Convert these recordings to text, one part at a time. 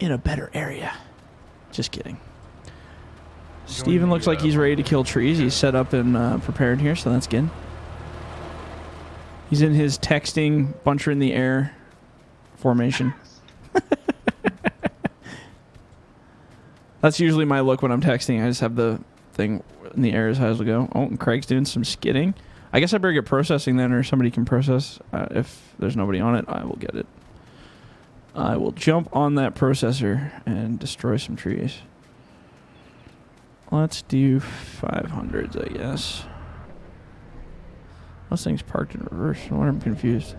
in a better area. Just kidding. Steven looks like he's ready to kill trees. He's set up and prepared here, so that's good. He's in his texting, buncher in the air formation. That's usually my look when I'm texting. I just have the thing in the air as high as we go. Oh, and Craig's doing some skidding. I guess I better get processing then, or somebody can process. If there's nobody on it, I will get it. I will jump on that processor and destroy some trees. Let's do 500s, I guess. Those things parked in reverse. I'm confused.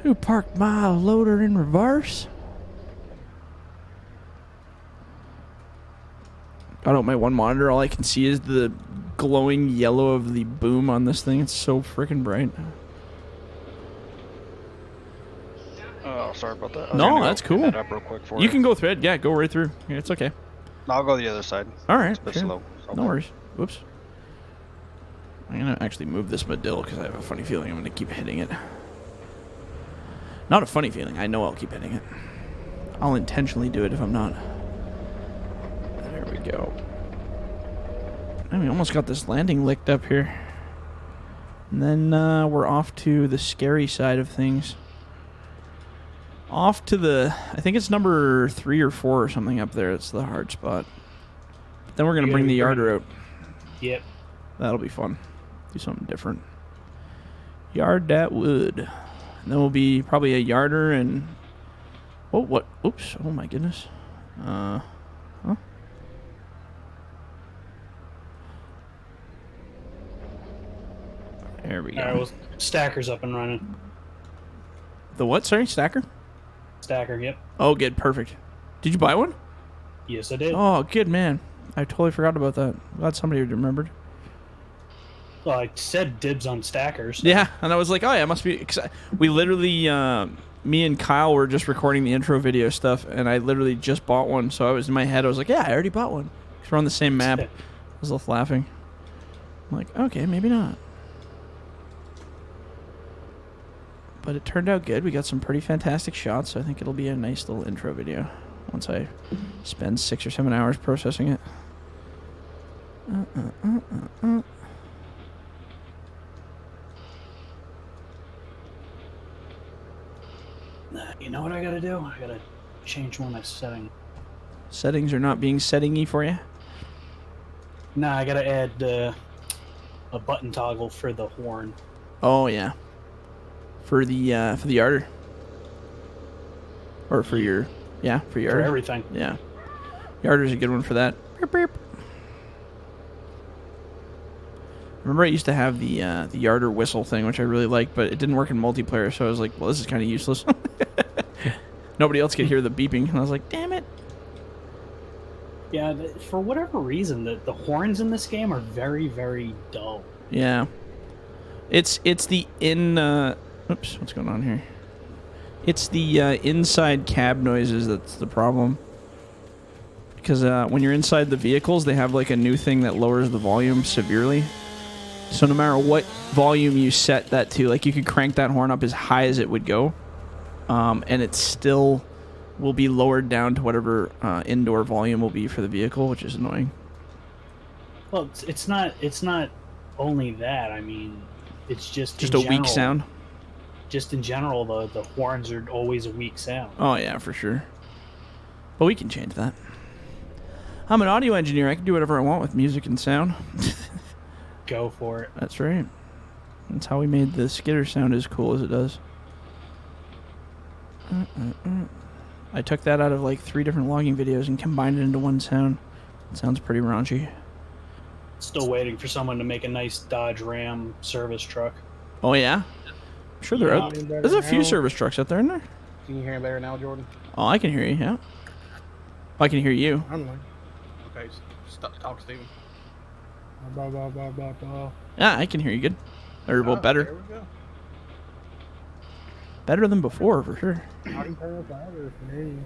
Who parked my loader in reverse? Got out my one monitor. All I can see is the glowing yellow of the boom on this thing. It's so freaking bright. Oh, sorry about that. No, that's cool. That up real quick for you can go through it. Yeah, go right through. Yeah, it's okay. I'll go the other side. All right. It's a bit sure. slow. No worries. Whoops. I'm going to actually move this Medill because I have a funny feeling I'm going to keep hitting it. Not a funny feeling. I know I'll keep hitting it. I'll intentionally do it if I'm not. There we go. And we almost got this landing licked up here. And then we're off to the scary side of things. Off to the... I think it's number 3 or 4 or something up there. It's the hard spot. But then we're going to bring the yarder out. Yep. That'll be fun. Do something different. Yard that wood. And then we'll be probably a yarder and... Oh, what? Oops. Oh, my goodness. Huh? There we go. Alright, well, Stacker's up and running. The what? Sorry, Stacker? Stacker, yep. Oh, good. Perfect. Did you buy one? Yes, I did. Oh, good, man. I totally forgot about that. Glad somebody remembered. Well, I said dibs on Stackers. Yeah, and I was like, oh, yeah, it must be... Cause we literally... me and Kyle were just recording the intro video stuff, and I literally just bought one, so I was in my head, I was like, yeah, I already bought one. Because we're on the same map. I was left laughing. I'm like, okay, maybe not. But it turned out good. We got some pretty fantastic shots, so I think it'll be a nice little intro video once I spend 6 or 7 hours processing it. You know what I gotta do? I gotta change one of my settings. Settings are not being setting-y for you? Nah, I gotta add a button toggle for the horn. Oh, yeah. For the yarder. Or for your... Yeah, for your... For everything. Yeah. Yarder's a good one for that. Beep, beep. Remember I used to have the yarder whistle thing, which I really liked, but it didn't work in multiplayer, so I was like, well, this is kind of useless. Nobody else could hear the beeping, and I was like, damn it. Yeah, for whatever reason, the horns in this game are very, very dull. Yeah. It's the oops, what's going on here? It's the inside cab noises that's the problem. Because when you're inside the vehicles, they have like a new thing that lowers the volume severely. So no matter what volume you set that to, like you could crank that horn up as high as it would go, and it still will be lowered down to whatever indoor volume will be for the vehicle, which is annoying. Well, it's not only that. I mean, it's just a weak sound. Just in general, the horns are always a weak sound. Oh yeah, for sure. But we can change that. I'm an audio engineer. I can do whatever I want with music and sound. Go for it. That's right. That's how we made the skidder sound as cool as it does. I took that out of like 3 different logging videos and combined it into one sound. It sounds pretty raunchy. Still waiting for someone to make a nice Dodge Ram service truck. Oh yeah? I'm sure they're out. There's a few service trucks out there, isn't there? Can you hear me better now, Jordan? Oh, I can hear you, yeah. Oh, I can hear you. I'm like, okay, talk, Steven. Blah, blah, blah, blah, blah. Yeah, I can hear you good. Or, well, better. There we go. Better than before, for sure. I can turn it up louder if you need.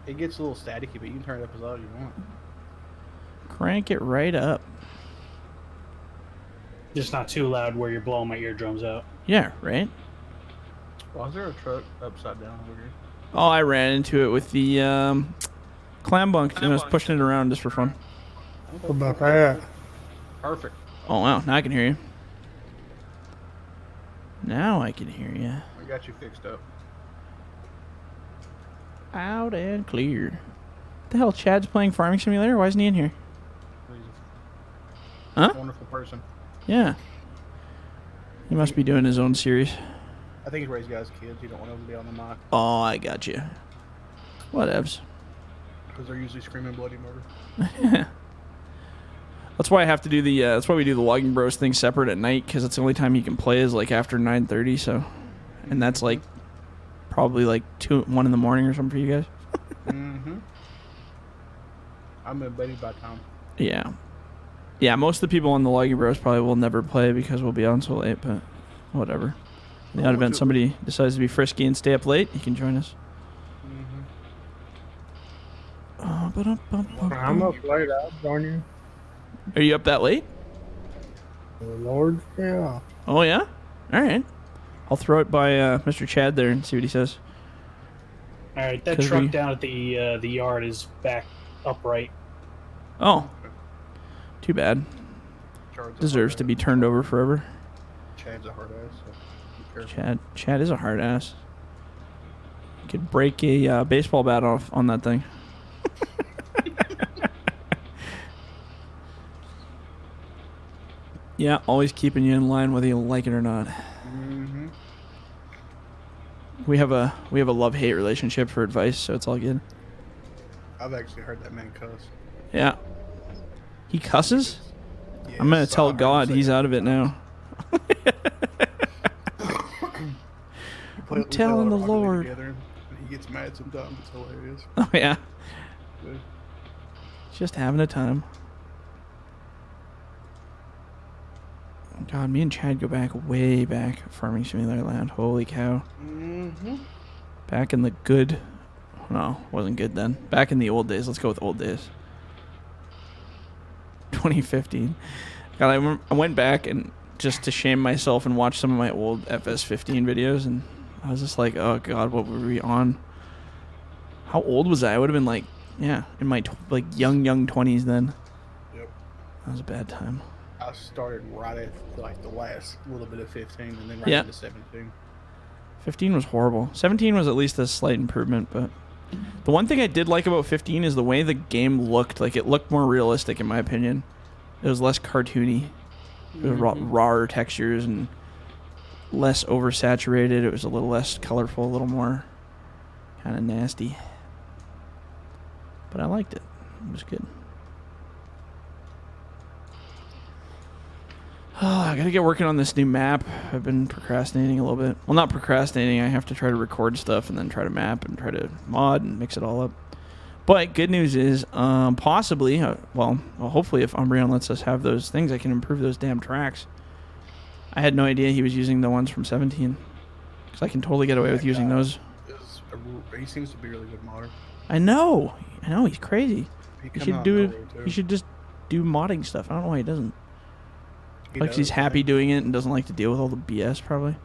It gets a little staticky, but you can turn it up as loud as you want. Crank it right up. Just not too loud where you're blowing my eardrums out. Yeah, right? Why is there a truck upside down over here? Oh, I ran into it with the clam bunk, and I was pushing it around just for fun. What about that? Perfect. Oh, wow. Now I can hear you. Now I can hear you. I got you fixed up. Out and clear. The hell, Chad's playing Farming Simulator? Why isn't he in here? He's Huh? a wonderful person. Yeah. He must be doing his own series. I think he raised guys' kids. You don't want them to be on the mic Oh, I got you. Whatevs. because they're usually screaming bloody murder. That's why I have to do the. That's why we do the Logging Bros thing separate at night, because it's the only time he can play is like after 9:30. So, and that's like probably like 1 in the morning or something for you guys. Mm-hmm. I'm in bed by time. Yeah, yeah. Most of the people on the Logging Bros probably will never play because we'll be on so late. But whatever. In the odd event somebody decides to be frisky and stay up late, you can join us. I'm up late. I'll join you. Are you up that late? Oh, Lord, yeah. Oh yeah. All right. I'll throw it by Mr. Chad there and see what he says. All right, that 'Cause truck we- down at the yard is back upright. Oh. Too bad. Deserves to be turned over forever. Chad's a hard ass. So be careful. Chad is a hard ass. You could break a baseball bat off on that thing. Yeah, always keeping you in line whether you like it or not. Mm-hmm. We have a love-hate relationship for advice, so it's all good. I've actually heard that man cuss. Yeah. He cusses? Yes, I'm gonna I tell heard him God say he's that. out of it now. I'm telling the Lord. Together, and he gets mad sometimes. It's hilarious. Oh yeah. Yeah. Just having a time. God, me and Chad go back way back. Farming Simulator Land. Holy cow. Mm-hmm. Back in the good... No, wasn't good then. Back in the old days. Let's go with old days. 2015. God, I went back and just to shame myself and watch some of my old FS15 videos, and I was just like, oh God, what were we on? How old was I? I would have been like, yeah, in my young 20s then. Yep. That was a bad time. I started right at like the last little bit of 15 and then right Yeah. into 17. 15 was horrible. 17 was at least a slight improvement, but the one thing I did like about 15 is the way the game looked. Like, it looked more realistic in my opinion. It was less cartoony. It was rawer textures and less oversaturated. It was a little less colorful, a little more kind of nasty. But I liked it. It was good. Oh, I gotta get working on this new map. I've been procrastinating a little bit. Well, not procrastinating. I have to try to record stuff and then try to map and try to mod and mix it all up. But good news is, possibly, well, hopefully if Umbreon lets us have those things, I can improve those damn tracks. I had no idea he was using the ones from 17. Because I can totally get away with using those. He seems to be a really good modder. I know, he's crazy. He He come should out do nowhere, too. He should just do modding stuff. I don't know why he doesn't. He Like does, he's I happy think. doing it and doesn't like to deal with all the BS, probably.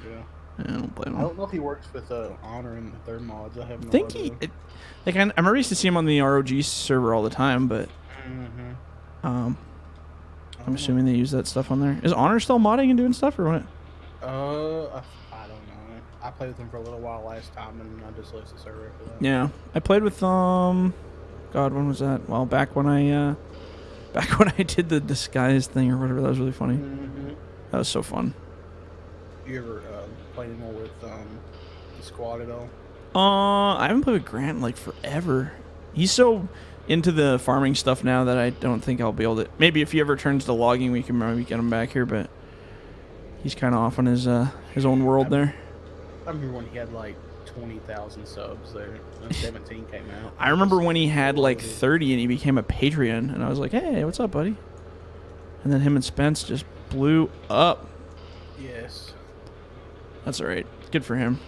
Yeah. I don't blame I him. don't know if he works with Honor and their mods. I have no I think idea. like I remember used to see him on the ROG server all the time, but Mm-hmm. I'm assuming they use that stuff on there. Is Honor still modding and doing stuff or what? I don't know. I played with him for a little while last time, and I just left the server after that. Yeah, I played with God, when was that? Well, back when I did the disguise thing or whatever. That was really funny. Mm-hmm. That was so fun. You ever played anymore with the squad at all? I haven't played with Grant in like forever. He's so into the farming stuff now that I don't think I'll be able to. Maybe if he ever turns to logging, we can maybe get him back here. But he's kind of off on his own world there. I remember when he had like 20,000 subs there. When 17 came out. I remember when he had like 30 and he became a Patreon, and I was like, "Hey, what's up, buddy?" And then him and Spence just blew up. Yes. That's all right. Good for him.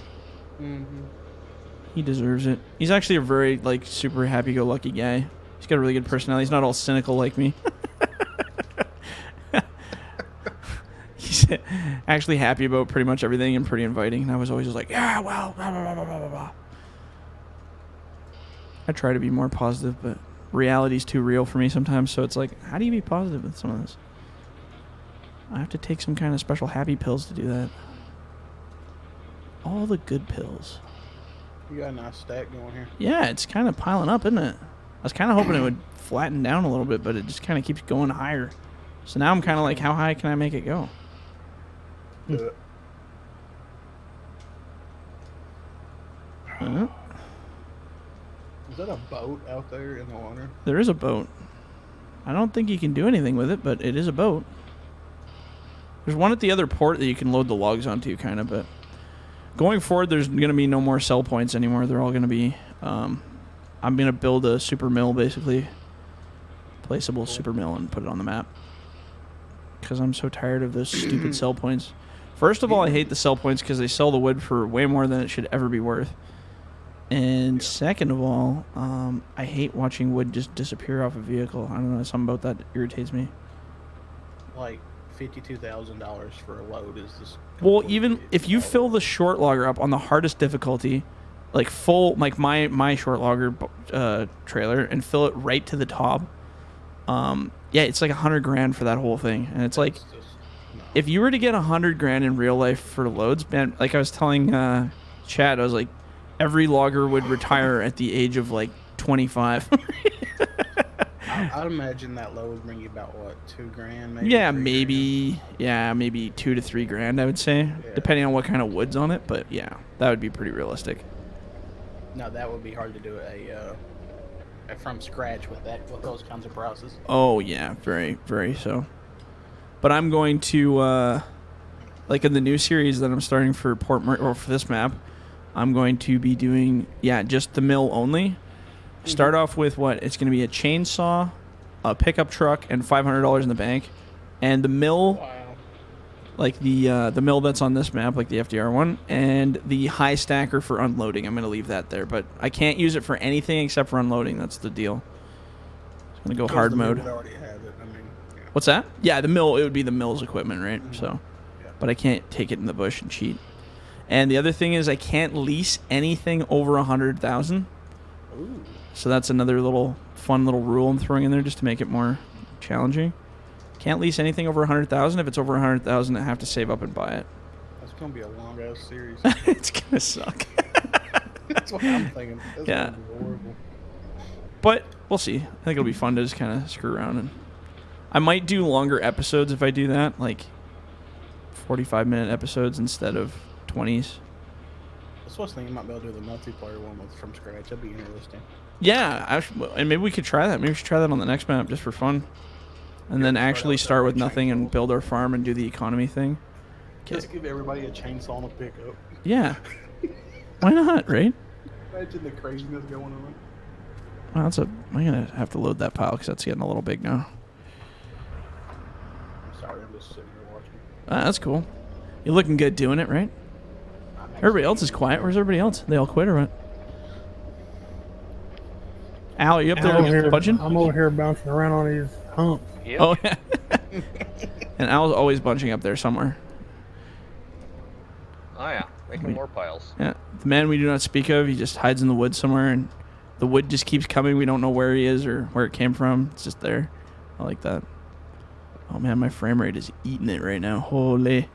Mm-hmm. He deserves it. He's actually a very like super happy-go-lucky guy. He's got a really good personality. He's not all cynical like me. actually happy about pretty much everything and pretty inviting. And I was always just like, yeah, well, blah, blah, blah, blah, blah, blah. I try to be more positive, but reality's too real for me sometimes. So it's like, how do you be positive with some of this? I have to take some kind of special happy pills to do that. All the good pills. You got a nice stack going here. Yeah, it's kind of piling up, isn't it? I was kind of hoping it would flatten down a little bit, but it just kind of keeps going higher. So now I'm kind of like, how high can I make it go? Do it. Is that a boat out there in the water? There is a boat. I don't think you can do anything with it, but it is a boat. There's one at the other port that you can load the logs onto, kind of, but going forward, there's going to be no more sell points anymore. They're all going to be... I'm going to build a super mill, basically. Placeable super mill and put it on the map. Because I'm so tired of those stupid sell points. First of all, I hate the sell points because they sell the wood for way more than it should ever be worth. And second of all, I hate watching wood just disappear off a vehicle. I don't know, something about that irritates me. Like $52,000 for a load is this. Well, even if you fill the short logger up on the hardest difficulty, like full, like my short logger trailer, and fill it right to the top, yeah, it's like $100,000 for that whole thing. And it's like, if you were to get $100,000 in real life for loads, man, like I was telling Chad, I was like, every logger would retire at the age of like 25. I'd imagine that load would bring you about what, $2,000, maybe. Yeah, $3,000? maybe $2,000 to $3,000, I would say, Yeah. depending on what kind of wood's on it. But yeah, that would be pretty realistic. No, that would be hard to do from scratch with those kinds of prices. Oh yeah, very, very so. But I'm going to, like in the new series that I'm starting for or for this map, I'm going to be doing, just the mill only. Start off with what? It's going to be a chainsaw, a pickup truck, and $500 in the bank. And the mill, like the mill that's on this map, like the FDR one, and the HighStacker for unloading. I'm going to leave that there. But I can't use it for anything except for unloading. That's the deal. I'm going to go hard mode. Already have it. I mean, yeah. What's that? Yeah, the mill, it would be the mill's equipment, right? So, but I can't take it in the bush and cheat. And the other thing is I can't lease anything over 100,000. Ooh. So that's another little fun little rule I'm throwing in there just to make it more challenging. Can't lease anything over 100,000. If it's over 100,000, I have to save up and buy it. That's gonna be a long ass series. It's gonna suck. That's what I'm thinking. That's Yeah. gonna be horrible. But we'll see. I think it'll be fun to just kind of screw around, and I might do longer episodes if I do that, like 45-minute episodes instead of 20s. That's what I was thinking. You might be able to do the multiplayer one from scratch. That'd be interesting. Yeah, and maybe we could try that. Maybe we should try that on the next map just for fun. And then actually start with nothing and build our farm and do the economy thing. Just give everybody a chainsaw and a pickup. Yeah. Why not, right? Imagine the craziness going on. Well, I'm going to have to load that pile because that's getting a little big now. I'm sorry, I'm just sitting here watching. That's cool. You're looking good doing it, right? Everybody else is quiet. Where's everybody else? They all quit or what? Al, are you up there bunching? I'm over here bouncing around on these humps. Yep. Oh, yeah. And Al's always bunching up there somewhere. Oh yeah, making more piles. Yeah. The man we do not speak of, he just hides in the woods somewhere, and the wood just keeps coming. We don't know where he is or where it came from. It's just there. I like that. Oh, man, my frame rate is eating it right now. Holy.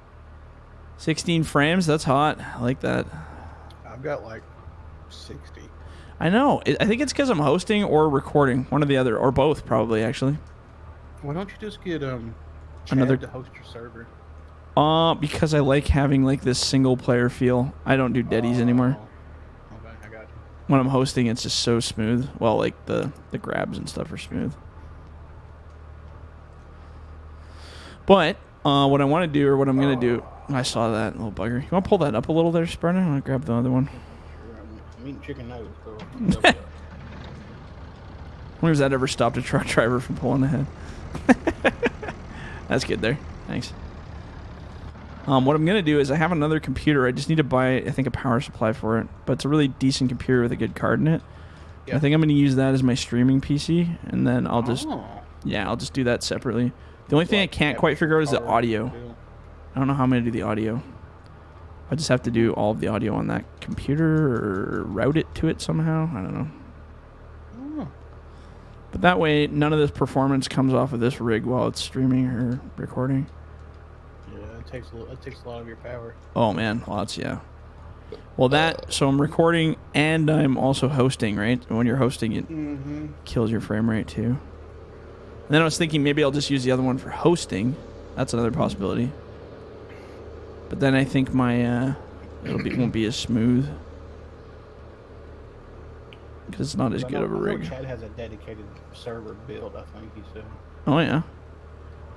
16 frames? That's hot. I like that. I've got like 60. I know. I think it's because I'm hosting or recording. One or the other. Or both, probably, actually. Why don't you just get Chad Another- to host your server? Because I like having, like, this single-player feel. I don't do deadies anymore. Okay, I got you. When I'm hosting, it's just so smooth. Well, like, the grabs and stuff are smooth. But what I want to do, or what I'm going to do... I saw that little bugger. You want to pull that up a little there, Spartan? I want to grab the other one. Sure, I'm eating chicken nuggets, so... When has that ever stopped a truck driver from pulling ahead? That's good there. Thanks. What I'm going to do is I have another computer. I just need to buy, I think, a power supply for it. But it's a really decent computer with a good card in it. Yeah. I think I'm going to use that as my streaming PC. And then I'll just... Oh. Yeah, I'll just do that separately. The only thing I can't quite figure out is the audio. I don't know how I'm going to do the audio. I just have to do all of the audio on that computer or route it to it somehow. I don't know. But that way, none of this performance comes off of this rig while it's streaming or recording. Yeah, it takes a lot of your power. Oh, man. Lots, yeah. Well, so I'm recording and I'm also hosting, right? And when you're hosting, it kills your frame rate, too. And then I was thinking maybe I'll just use the other one for hosting. That's another possibility. But then I think my won't be as smooth because it's not as good of a rig. Chad has a dedicated server build. I think he said. Oh yeah,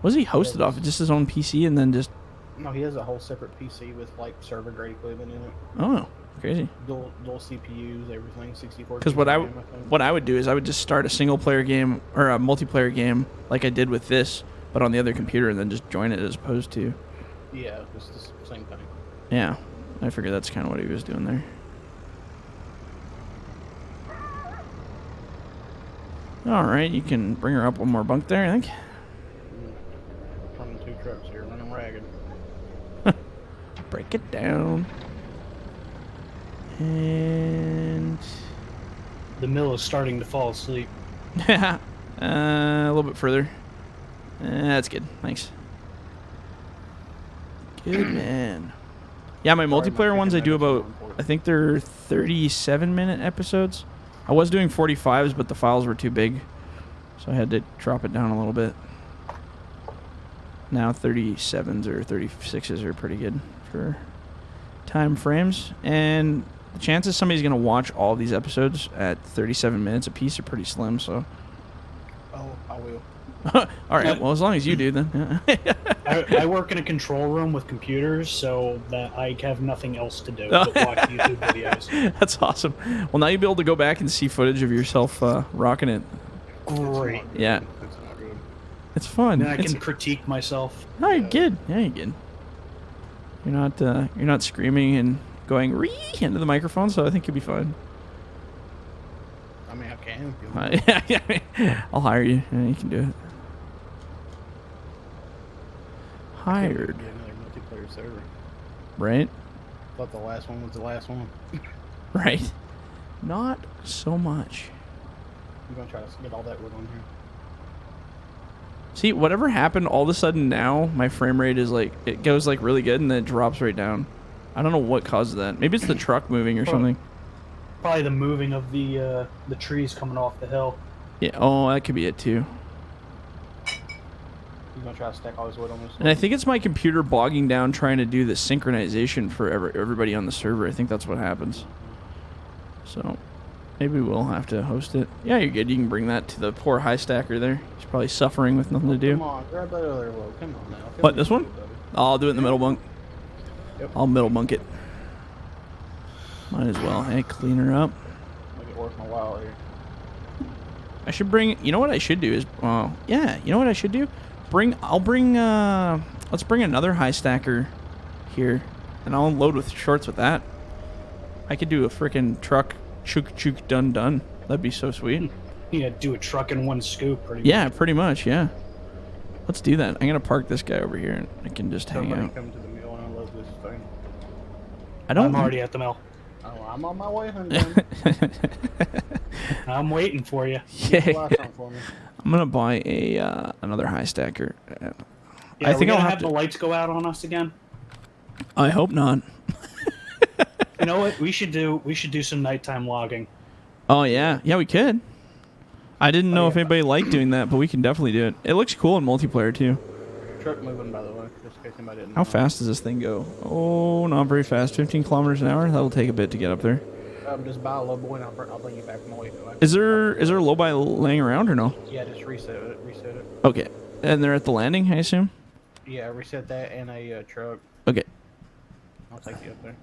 was he hosted off of just his own PC and then just? No, he has a whole separate PC with like server grade equipment in it. Oh, crazy. Dual CPUs, everything, 64. Because what I would do is I would just start a single player game or a multiplayer game like I did with this, but on the other computer, and then just join it as opposed to. Yeah, it's the same thing. Yeah, I figured that's kind of what he was doing there. All right, you can bring her up one more bunk there, I think. Running 2 trucks here, running ragged. Break it down. And The mill is starting to fall asleep. a little bit further. That's good. Thanks. Good man. Yeah, my multiplayer ones I do about, I think they're 37-minute episodes. I was doing 45s, but the files were too big, so I had to drop it down a little bit. Now 37s or 36s are pretty good for time frames. And the chances somebody's going to watch all of these episodes at 37 minutes a piece are pretty slim, so. Oh, I will. All right, well, as long as you do, then. I work in a control room with computers, so that I have nothing else to do but watch YouTube videos. That's awesome. Well, now you'll be able to go back and see footage of yourself rocking it. Great. Yeah. That's not good. It's fun. Then I can critique myself. No, you're good. Yeah, you're good. You're not screaming and going ree into the microphone, so I think you'll be fine. I mean, I can. If you want. I'll hire you. Yeah, you can do it. Hired. Get another multiplayer server. Right? Thought the last one was the last one. Right. Not so much. I'm gonna try to get all that wood on here. See, whatever happened, all of a sudden now, my frame rate is like, it goes like really good and then it drops right down. I don't know what causes that. Maybe it's the truck moving or something. Probably the moving of the trees coming off the hill. Yeah, oh, that could be it too. I'm gonna try to stack all this wood on this. And I think it's my computer bogging down trying to do the synchronization for everybody on the server. I think that's what happens. So maybe we'll have to host it. Yeah, you're good. You can bring that to the poor HighStacker there. He's probably suffering with nothing to do. Come on, grab that other load. Come on now. What, this one? I'll do it in the middle bunk. Yep. I'll middle bunk it. Might as well. Hey, clean her up. Make it worth my while here. I should bring. You know what I should do is. Yeah. You know what I should do? I'll bring. Let's bring another HighStacker here, and I'll load with shorts with that. I could do a freaking truck, chook done. That'd be so sweet. Yeah, do a truck in one scoop. Pretty much. Yeah. Let's do that. I'm gonna park this guy over here, and I can just hang Somebody out. come to the mill and unload this thing. I'm already at the mill. Oh, I'm on my way, honey. I'm waiting for you. Get the lights on for me. I'm gonna buy another HighStacker. Yeah, I think I'll have the lights go out on us again. I hope not. You know what? We should do some nighttime logging. Oh yeah, we could. I didn't know if yeah. anybody liked doing that, but we can definitely do it. It looks cool in multiplayer too. Truck moving, by the way, just in case anybody didn't How know. fast does this thing go? Oh, not very fast. 15 kilometers an hour. That'll take a bit to get up there. Just buy a low boy and I'll bring you back from the way. Is there a low buy laying around or no? Yeah, just reset it. Okay, and they're at the landing, I assume. Yeah, reset that and a truck. Okay. I'll take you up there.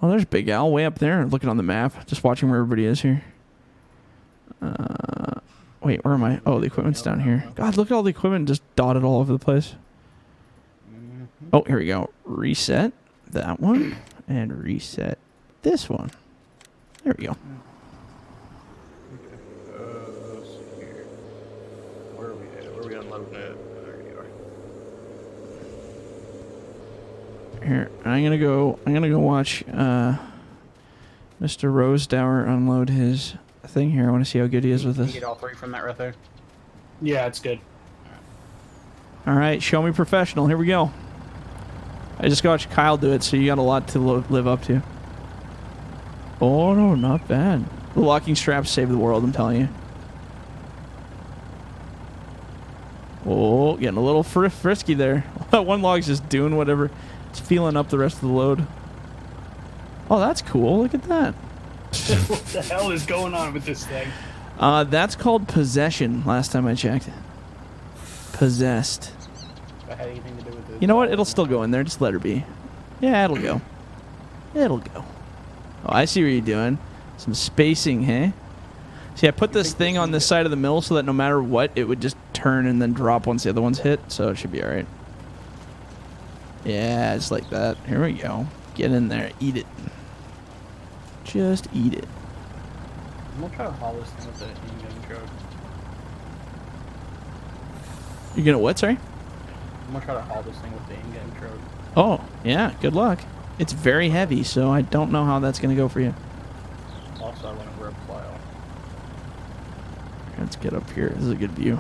Oh, there's Big Al way up there, looking on the map, just watching where everybody is here. Wait, where am I? Oh, the equipment's down here. God, look at all the equipment just dotted all over the place. Oh, here we go. Reset that one and reset this one. There we go. Let's see here. Where are we at? Where are we unloading at? There you are. Here, I'm gonna go watch Mr. Rosedower unload his thing here. I want to see how good he is with Can you this. get all 3 from that right there? Yeah, it's good. All right, show me professional. Here we go. I just watched Kyle do it, so you got a lot to live up to. Oh no, not bad. The locking straps save the world, I'm telling you. Oh, getting a little frisky there. One log's just doing whatever. It's feeling up the rest of the load. Oh, that's cool. Look at that. What the hell is going on with this thing? That's called possession, last time I checked. Possessed. That had anything to do with this. You know what? It'll still go in there. Just let her be. Yeah, it'll go. It'll go. Oh, I see what you're doing. Some spacing, hey? See, I put this thing on this side of the mill so that no matter what, it would just turn and then drop once the other one's hit, so it should be alright. Yeah, just like that. Here we go. Get in there. Eat it. Just eat it. I'm gonna try to haul this thing with the in-game truck. You're gonna what, sorry? I'm gonna try to haul this thing with the in-game truck. Oh, yeah, good luck. It's very heavy, so I don't know how that's gonna go for you. Also, I want to rub plow. Let's get up here. This is a good view.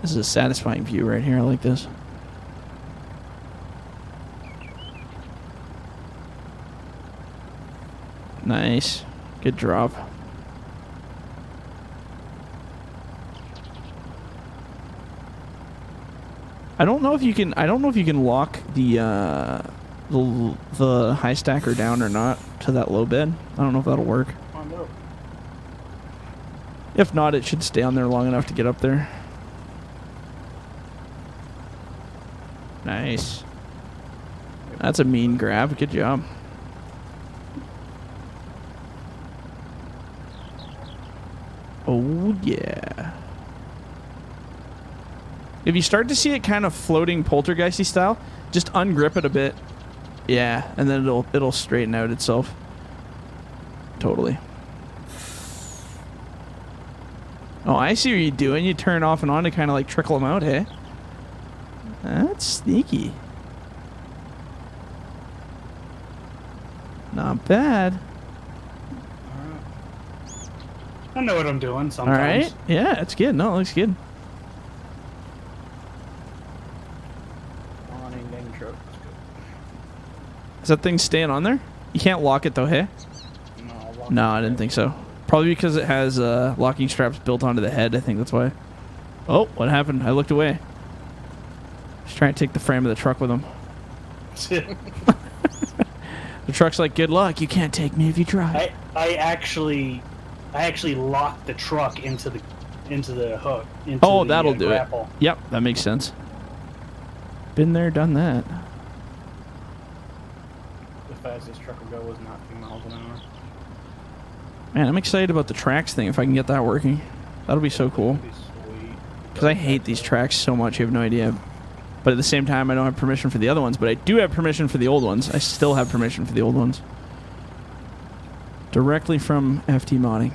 This is a satisfying view right here. I like this. Nice. Good drop. I don't know if you can lock the HighStacker down or not to that low bed. I don't know if that'll work. Find out. If not, it should stay on there long enough to get up there. Nice. That's a mean grab. Good job. Oh, yeah. If you start to see it kind of floating poltergeisty style, just ungrip it a bit. Yeah, and then it'll straighten out itself. Totally. Oh, I see what you're doing. You turn off and on to kind of like trickle them out, hey? That's sneaky. Not bad. I know what I'm doing sometimes. All right. Yeah, it's good. No, it looks good. On in-game truck. Let's go. Is that thing staying on there? You can't lock it though, hey? No, I'll lock No, it I didn't in. think so. Probably because it has locking straps built onto the head. I think that's why. Oh, what happened? I looked away. Just trying to take the frame of the truck with him. The truck's like, good luck. You can't take me if you try. I actually locked the truck into the hook. Oh, that'll do it. Yep, that makes sense. Been there, done that. The fastest truck will go is 19 miles an hour. Man, I'm excited about the tracks thing if I can get that working. That'll be so cool. Pretty sweet. Because I hate these tracks so much, you have no idea. But at the same time, I don't have permission for the other ones, but I do have permission for the old ones. I still have permission for the old ones. Directly from FT modding.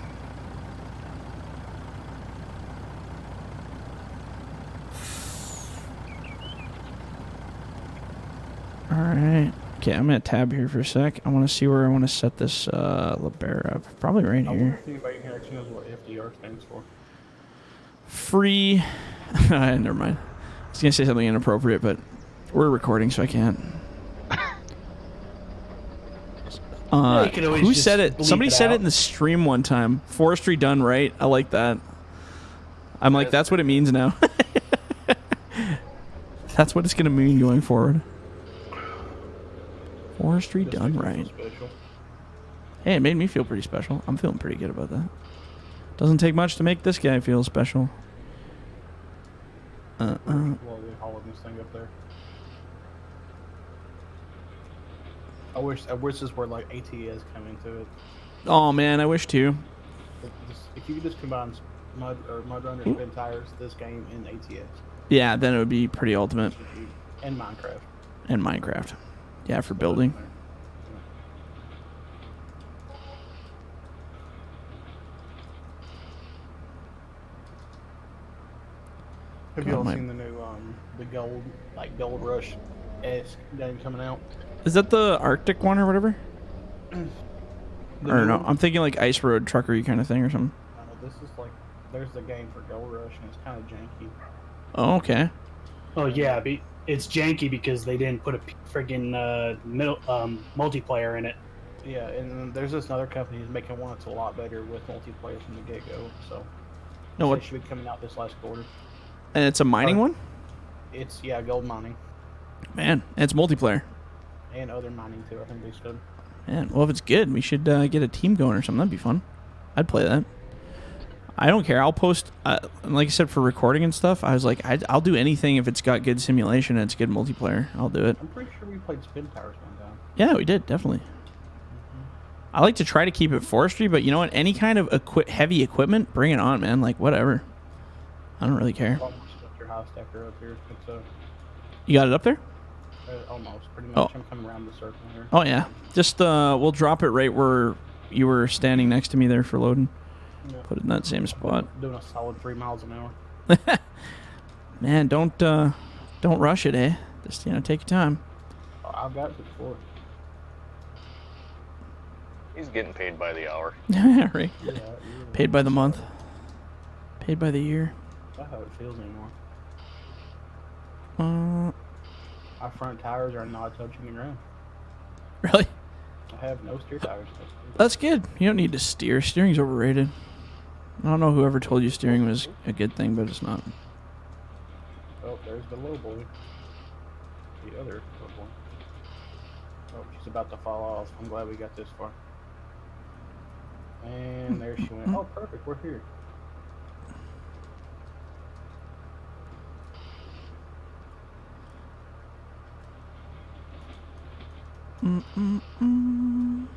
Alright. Okay, I'm going to tab here for a sec. I want to see where I want to set this LeBaron up. Probably right I wonder here. if anybody here actually knows what FDR stands for. Free. Never mind. I was going to say something inappropriate, but we're recording, so I can't. You could always Who just said it? bleep Somebody it said it out. in the stream one time. Forestry done right. I like that. I'm like, that's what it means now. That's what it's going to mean going forward. Forestry This done makes me right. feel special. Hey, it made me feel pretty special. I'm feeling pretty good about that. Doesn't take much to make this guy feel special. Well, we hauling this thing up there. I wish this were like ATS come into it. Oh man, I wish too. If you could just combine mud runner and spin tires, this game in ATS Yeah, then it would be pretty ultimate. and Minecraft. And Minecraft. Yeah, for building. Have you God, all my- seen the new the gold rush It's then coming out. Is that the Arctic one or whatever? The Or new no, one? I'm thinking like Ice Road Truckery kind of thing or something. This is like, there's the game for Gold Rush, and it's kind of janky. Oh, okay. Oh yeah, it's janky because they didn't put a friggin' multiplayer in it. Yeah, and then there's this other company who's making one that's a lot better with multiplayer from the get-go. So No, it what? should be coming out this last quarter. And it's a mining one? It's gold mining Man, and it's multiplayer. and other mining too. I think they said. Man, well, if it's good, we should get a team going or something. That'd be fun. I'd play that. I don't care. I'll post, like I said, for recording and stuff. I was like, I'll do anything if it's got good simulation and it's good multiplayer. I'll do it. I'm pretty sure we played Spin Towers one time. Yeah, we did, definitely. I like to try to keep it forestry, but you know what? Any kind of heavy equipment, bring it on, man. Like, whatever. I don't really care. Almost got your HighStacker up here. It's You got it up there? almost pretty much. Oh. I'm coming around the circle here. Oh, yeah. Just, we'll drop it right where you were standing next to me there for loading. Yeah. Put it in that same spot. Doing a solid 3 miles an hour. Man, don't rush it, eh? Just, take your time. Oh, I've got it before. He's getting paid by the hour. Right. Yeah, Paid by the month. Paid by the year. That's how it feels anymore. Uh, My front tires are not touching the ground. really? I have no steer tires. That's good. You don't need to steer. Steering's overrated. I don't know whoever told you steering was a good thing, but it's not. Oh, there's the low boy. The other low boy. Oh, she's about to fall off. I'm glad we got this far. And there she went. Oh, perfect. We're here. Mm-mm-mm.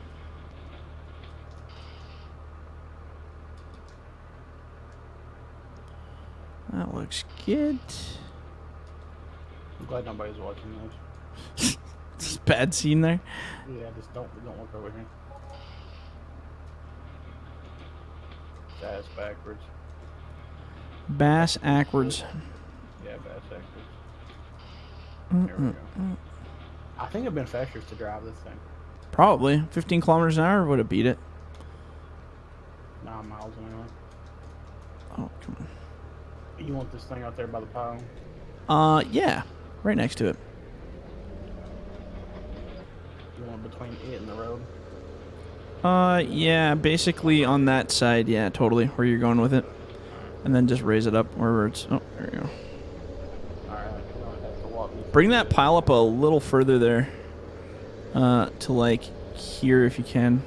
That looks good. I'm glad nobody's watching this. It's a bad scene there. Yeah, just don't look over here. Ass backwards. Bass backwards. Yeah, bass backwards. There we go. I think I've been faster to drive this thing. Probably 15 kilometers an hour would have beat it. 9 miles an hour. Oh, come on. You want this thing out there by the pile? Yeah, right next to it. You want it between it and the road? Yeah, basically on that side. Yeah, totally. Where you're going with it, and then just raise it up wherever it's. Oh, there you go. Alright, you don't have to walk me. Bring that pile up a little further there. To like here if you can.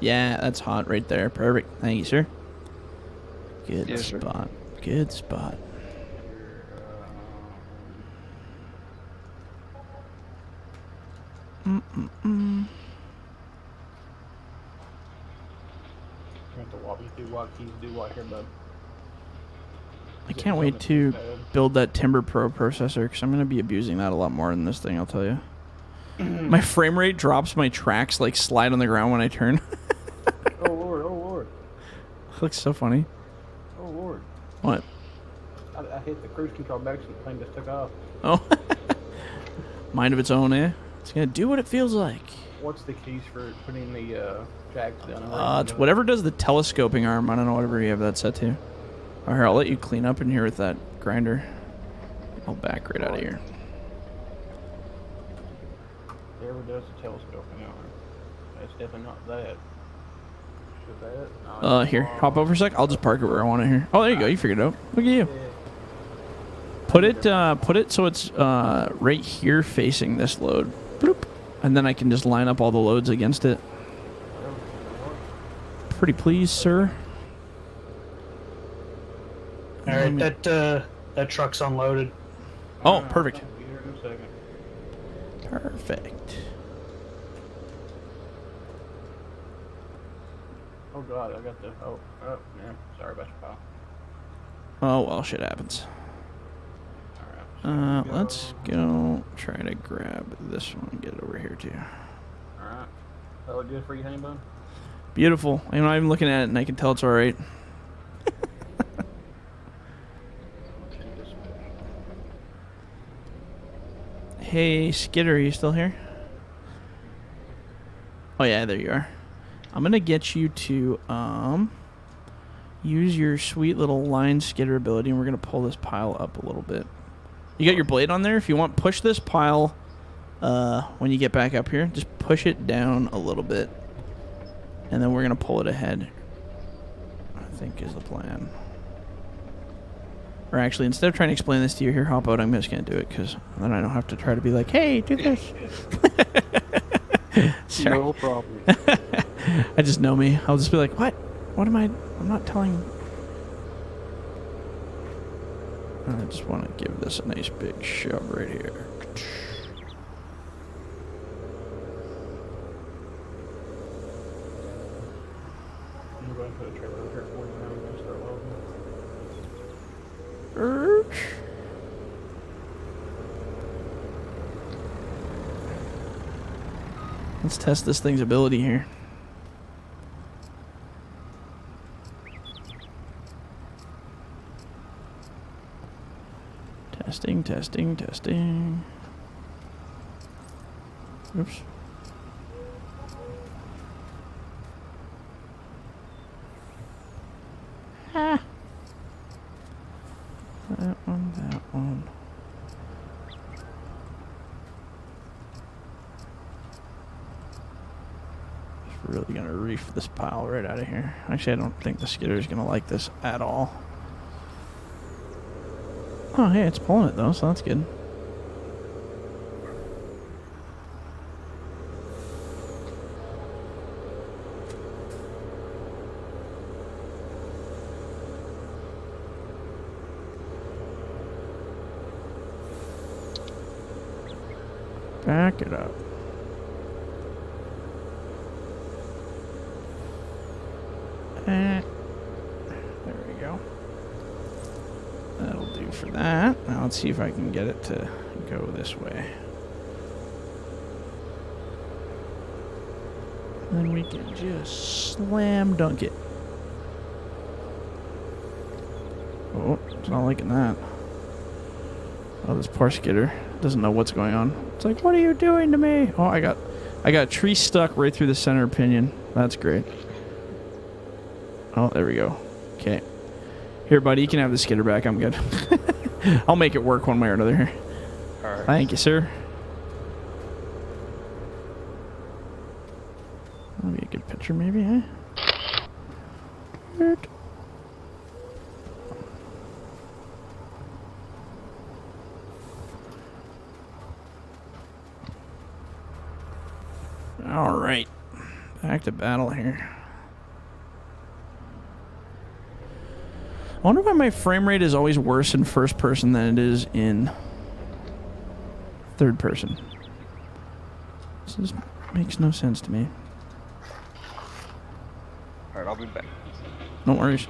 Yeah, that's hot right there. Perfect. Thank you, sir. Good Yes, sir. spot. Good spot. Mm-mm-mm. You have to walk me through what keys do what here, bud. I can't wait to build that Timber Pro processor because I'm going to be abusing that a lot more than this thing, I'll tell you. My frame rate drops, my tracks like slide on the ground when I turn. Oh lord, oh lord, Looks so funny. oh lord. What? I hit the cruise control back so the plane just took off. Oh. Mind of its own, eh? It's going to do what it feels like. What's the keys for putting the jacks down? It's whatever does the telescoping arm. I don't know, whatever you have that set to. All right, I'll let you clean up in here with that grinder. I'll back right out of here. Whatever does the telescoping arm. That's definitely not that. Is that? No, it's Here, wrong. hop over a sec. I'll just park it where I want it here. Oh, there you go. You figured it out. Look at you. Put it so it's right here facing this load. Bloop. And then I can just line up all the loads against it. Pretty pleased, sir. All right, that truck's unloaded. Oh, perfect. I'll be here in a second. Perfect. Oh god, I got the. Oh, yeah. Sorry about your pal. Oh, well, shit happens. Alright. Let's go try to grab this one and get it over here, too. Alright. That look good for you, honey bun? Beautiful. I'm not even looking at it, and I can tell it's all right. Hey, Skidder, are you still here? Oh yeah, there you are. I'm gonna get you to use your sweet little line skidder ability, and we're gonna pull this pile up a little bit. You got your blade on there? If you want, push this pile when you get back up here. Just push it down a little bit, and then we're gonna pull it ahead. I think is the plan. Or actually, instead of trying to explain this to you, here, hop out. I'm just gonna do it because then I don't have to try to be like, "Hey, do this." Sorry. No problem. I just know me. I'll just be like, "What? What am I? I'm not telling." I just want to give this a nice big shove right here. I'm going to put a trailer over here for you now. We're going to start loading. Let's test this thing's ability here. Testing, testing, testing. Oops. Ah. That one, that one. Just really gonna reef this pile right out of here. Actually, I don't think the skidder is gonna like this at all. Oh, hey, it's pulling it though, so that's good. Back it up. There we go. That'll do for that. Now let's see if I can get it to go this way. Then we can just slam dunk it. Oh, it's not liking that. Oh, this poor skidder doesn't know what's going on. It's like, what are you doing to me? Oh, I got a tree stuck right through the center pinion. That's great. Oh, there we go. Okay. Here, buddy, you can have the skidder back. I'm good. I'll make it work one way or another here. All right. Thank you, sir. That'll be a good picture, maybe, huh? Weird. All right. Back to battle here. I wonder why my frame rate is always worse in first person than it is in third person. This just makes no sense to me. All right, I'll be back. No worries.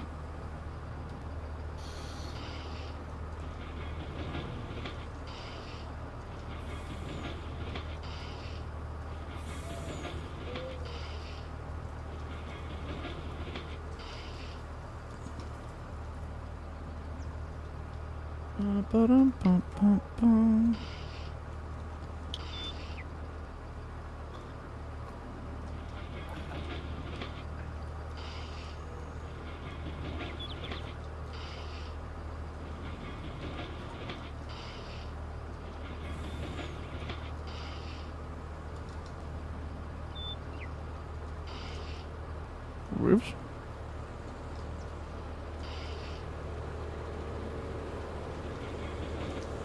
Ba-dum-bum-bum-bum. Whoops.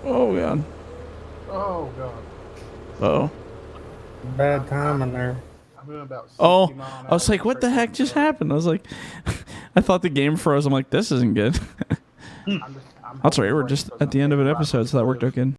Oh, God. Oh, God. Uh-oh. Bad timing there. I'm doing about 60 Oh, mile an I was hour like, what the straight heck down just the road. happened? I was like, I thought the game froze. I'm like, this isn't good. I'm That's right, hoping we're Frank just doesn't at the end of an take episode, so that worked out good.